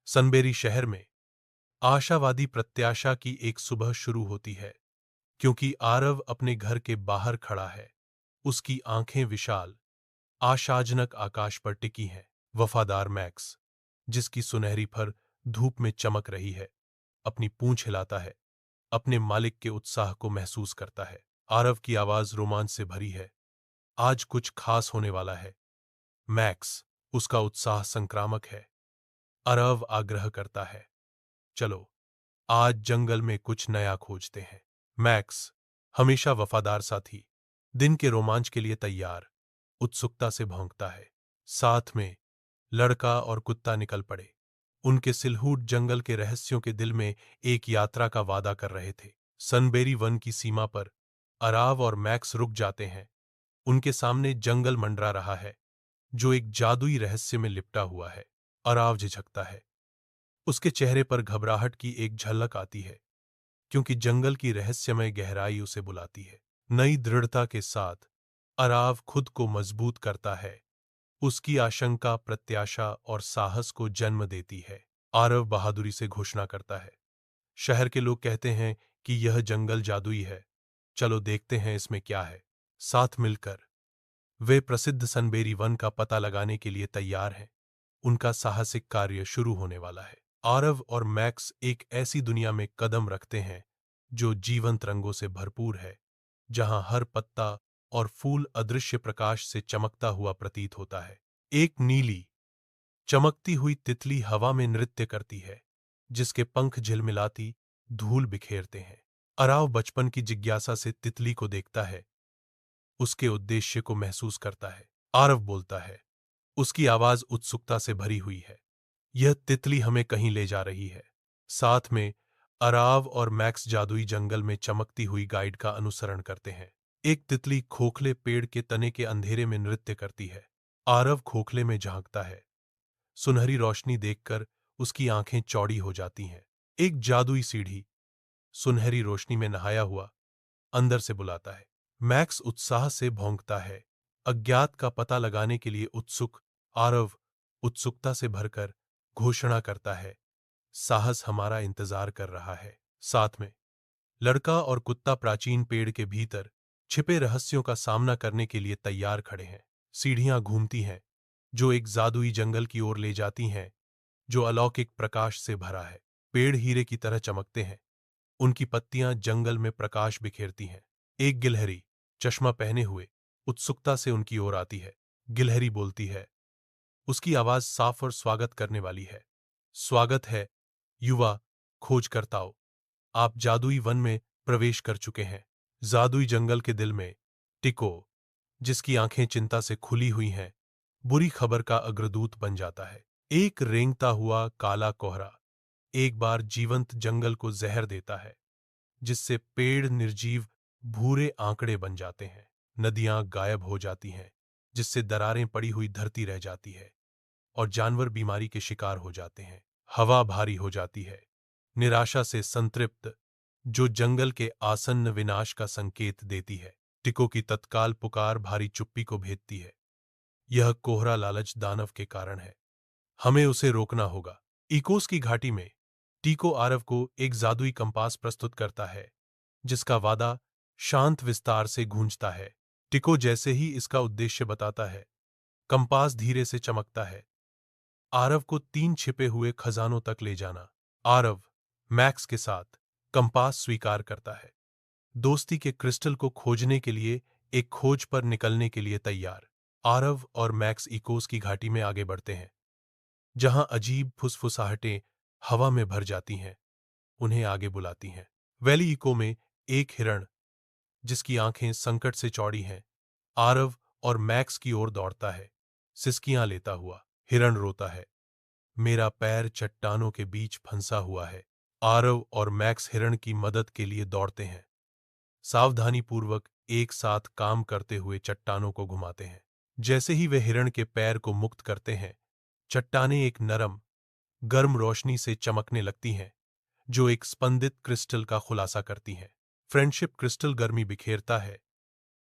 सनबेरी शहर में आशावादी प्रत्याशा की एक सुबह शुरू होती है, क्योंकि आरव अपने घर के बाहर खड़ा है। उसकी आंखें विशाल, आशाजनक आकाश पर टिकी हैं। वफादार मैक्स, जिसकी सुनहरी फर धूप में चमक रही है, अपनी पूंछ हिलाता है, अपने मालिक के उत्साह को महसूस करता है। आरव की आवाज रोमांच से भरी है। आज कुछ खास होने वाला है। मैक्स, उसका उत्साह संक्रामक है। आरव आग्रह करता है, चलो आज जंगल में कुछ नया खोजते हैं। मैक्स, हमेशा वफादार साथी, दिन के रोमांच के लिए तैयार, उत्सुकता से भौंकता है। साथ में लड़का और कुत्ता निकल पड़े। उनके सिलहूट जंगल के रहस्यों के दिल में एक यात्रा का वादा कर रहे थे। सनबेरी वन की सीमा पर अराव और मैक्स रुक जाते हैं। उनके सामने जंगल मंडरा रहा है, जो एक जादुई रहस्य में लिपटा हुआ है। अराव झिझकता है। उसके चेहरे पर घबराहट की एक झलक आती है, क्योंकि जंगल की रहस्यमय गहराई उसे बुलाती है। नई दृढ़ता के साथ अराव खुद को मजबूत करता है। उसकी आशंका प्रत्याशा और साहस को जन्म देती है। आरव बहादुरी से घोषणा करता है, शहर के लोग कहते हैं कि यह जंगल जादुई है। चलो देखते हैं इसमें क्या है। साथ मिलकर वे प्रसिद्ध सनबेरी वन का पता लगाने के लिए तैयार हैं। उनका साहसिक कार्य शुरू होने वाला है। आरव और मैक्स एक ऐसी दुनिया में कदम रखते हैं जो जीवंत रंगों से भरपूर है, जहां हर पत्ता और फूल अदृश्य प्रकाश से चमकता हुआ प्रतीत होता है। एक नीली चमकती हुई तितली हवा में नृत्य करती है, जिसके पंख झिलमिलाती धूल बिखेरते हैं। अराव बचपन की जिज्ञासा से तितली को देखता है, उसके उद्देश्य को महसूस करता है। आरव बोलता है, उसकी आवाज उत्सुकता से भरी हुई है। यह तितली हमें कहीं ले जा रही है। साथ में अराव और मैक्स जादुई जंगल में चमकती हुई गाइड का अनुसरण करते हैं। एक तितली खोखले पेड़ के तने के अंधेरे में नृत्य करती है। आरव खोखले में झांकता है। सुनहरी रोशनी देखकर उसकी आंखें चौड़ी हो जाती हैं। एक जादुई सीढ़ी, सुनहरी रोशनी में नहाया हुआ, अंदर से बुलाता है। मैक्स उत्साह से भौंकता है, अज्ञात का पता लगाने के लिए उत्सुक। आरव उत्सुकता से भरकर घोषणा करता है, साहस हमारा इंतजार कर रहा है। साथ में लड़का और कुत्ता प्राचीन पेड़ के भीतर छिपे रहस्यों का सामना करने के लिए तैयार खड़े हैं। सीढ़ियां घूमती हैं, जो एक जादुई जंगल की ओर ले जाती हैं, जो अलौकिक प्रकाश से भरा है। पेड़ हीरे की तरह चमकते हैं, उनकी पत्तियां जंगल में प्रकाश बिखेरती हैं। एक गिलहरी, चश्मा पहने हुए, उत्सुकता से उनकी ओर आती है। गिलहरी बोलती है, उसकी आवाज साफ और स्वागत करने वाली है। स्वागत है, युवा खोजकर्ताओं। आप जादुई वन में प्रवेश कर चुके हैं। जादुई जंगल के दिल में टिको, जिसकी आंखें चिंता से खुली हुई हैं, बुरी खबर का अग्रदूत बन जाता है। एक रेंगता हुआ काला कोहरा एक बार जीवंत जंगल को जहर देता है, जिससे पेड़ निर्जीव भूरे आंकड़े बन जाते हैं। नदियां गायब हो जाती हैं, जिससे दरारें पड़ी हुई धरती रह जाती है, और जानवर बीमारी के शिकार हो जाते हैं। हवा भारी हो जाती है, निराशा से संतृप्त, जो जंगल के आसन्न विनाश का संकेत देती है। टिको की तत्काल पुकार भारी चुप्पी को भेदती है। यह कोहरा लालच दानव के कारण है, हमें उसे रोकना होगा। इकोस की घाटी में टीको आरव को एक जादुई कंपास प्रस्तुत करता है, जिसका वादा शांत विस्तार से गूंजता है। टिको जैसे ही इसका उद्देश्य बताता है, कंपास धीरे से चमकता है, आरव को 3 छिपे हुए खजानों तक ले जाना। आरव मैक्स के साथ कंपास स्वीकार करता है, दोस्ती के क्रिस्टल को खोजने के लिए एक खोज पर निकलने के लिए तैयार। आरव और मैक्स इकोस की घाटी में आगे बढ़ते हैं, जहां अजीब फुसफुसाहटें हवा में भर जाती हैं, उन्हें आगे बुलाती हैं। वैली इको में एक हिरण, जिसकी आंखें संकट से चौड़ी हैं, आरव और मैक्स की ओर दौड़ता है। सिसकियां लेता हुआ हिरण रोता है, मेरा पैर चट्टानों के बीच फंसा हुआ है। आरव और मैक्स हिरण की मदद के लिए दौड़ते हैं, सावधानीपूर्वक एक साथ काम करते हुए चट्टानों को घुमाते हैं। जैसे ही वे हिरण के पैर को मुक्त करते हैं, चट्टानें एक नरम, गर्म रोशनी से चमकने लगती हैं, जो एक स्पंदित क्रिस्टल का खुलासा करती हैं। फ्रेंडशिप क्रिस्टल गर्मी बिखेरता है,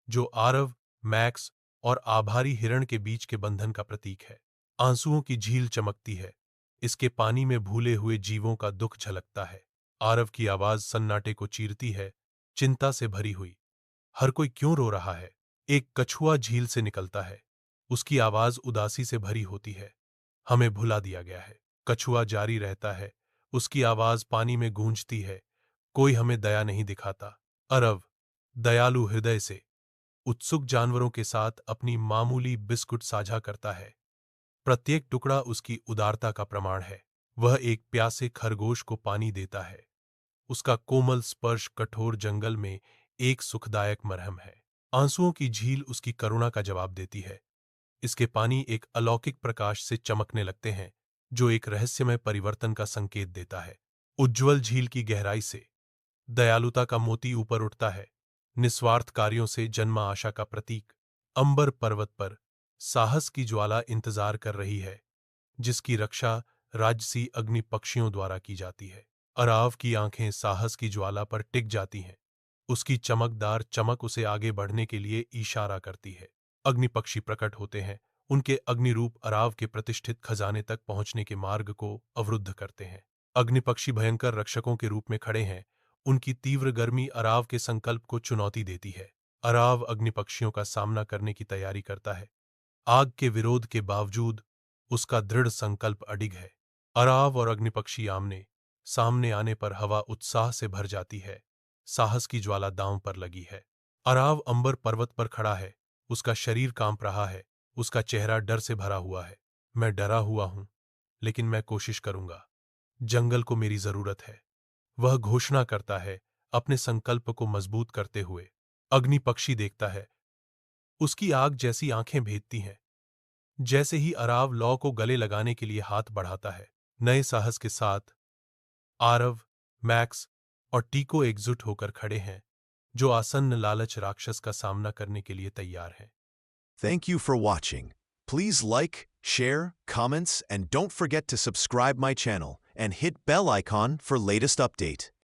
जो आरव, मैक्स और आभारी हिरण के बीच के बंधन का प्रतीक है। आंसुओं की झील चमकती है, इसके पानी में भूले हुए जीवों का दुख झलकता है। आरव की आवाज सन्नाटे को चीरती है, चिंता से भरी हुई। हर कोई क्यों रो रहा है? एक कछुआ झील से निकलता है, उसकी आवाज उदासी से भरी होती है। हमें भुला दिया गया है। कछुआ जारी रहता है, उसकी आवाज पानी में गूंजती है। कोई हमें दया नहीं दिखाता। अरव दयालु हृदय से उत्सुक जानवरों के साथ अपनी मामूली बिस्कुट साझा करता है। प्रत्येक टुकड़ा उसकी उदारता का प्रमाण है। वह एक प्यासे खरगोश को पानी देता है। उसका कोमल स्पर्श कठोर जंगल में एक सुखदायक मरहम है। आंसुओं की झील उसकी करुणा का जवाब देती है। इसके पानी एक अलौकिक प्रकाश से चमकने लगते हैं, जो एक रहस्यमय परिवर्तन का संकेत देता है। उज्ज्वल झील की गहराई से दयालुता का मोती ऊपर उठता है, निस्वार्थ कार्यों से जन्मा आशा का प्रतीक। अंबर पर्वत पर साहस की ज्वाला इंतजार कर रही है, जिसकी रक्षा राजसी अग्नि पक्षियों द्वारा की जाती है। अराव की आंखें साहस की ज्वाला पर टिक जाती हैं। उसकी चमकदार चमक उसे आगे बढ़ने के लिए इशारा करती है। अग्नि पक्षी प्रकट होते हैं, उनके अग्निरूप अराव के प्रतिष्ठित खजाने तक पहुंचने के मार्ग को अवरुद्ध करते हैं। अग्निपक्षी भयंकर रक्षकों के रूप में खड़े हैं, उनकी तीव्र गर्मी अराव के संकल्प को चुनौती देती है। अराव अग्निपक्षियों का सामना करने की तैयारी करता है। आग के विरोध के बावजूद उसका दृढ़ संकल्प अडिग है। अराव और अग्निपक्षी आमने सामने आने पर हवा उत्साह से भर जाती है। साहस की ज्वाला दांव पर लगी है। अराव अंबर पर्वत पर खड़ा है, उसका शरीर कांप रहा है, उसका चेहरा डर से भरा हुआ है। मैं डरा हुआ हूं, लेकिन मैं कोशिश करूंगा। जंगल को मेरी जरूरत है, वह घोषणा करता है, अपने संकल्प को मजबूत करते हुए। अग्नि पक्षी देखता है, उसकी आग जैसी आंखें भेदती हैं। जैसे ही अराव लौ को गले लगाने के लिए हाथ बढ़ाता है, नए साहस के साथ आरव, मैक्स और टीको एकजुट होकर खड़े हैं, जो आसन्न लालच राक्षस का सामना करने के लिए तैयार हैं। Thank you for watching. Please like, share, comments, and don't forget to subscribe my channel and hit bell icon for latest update.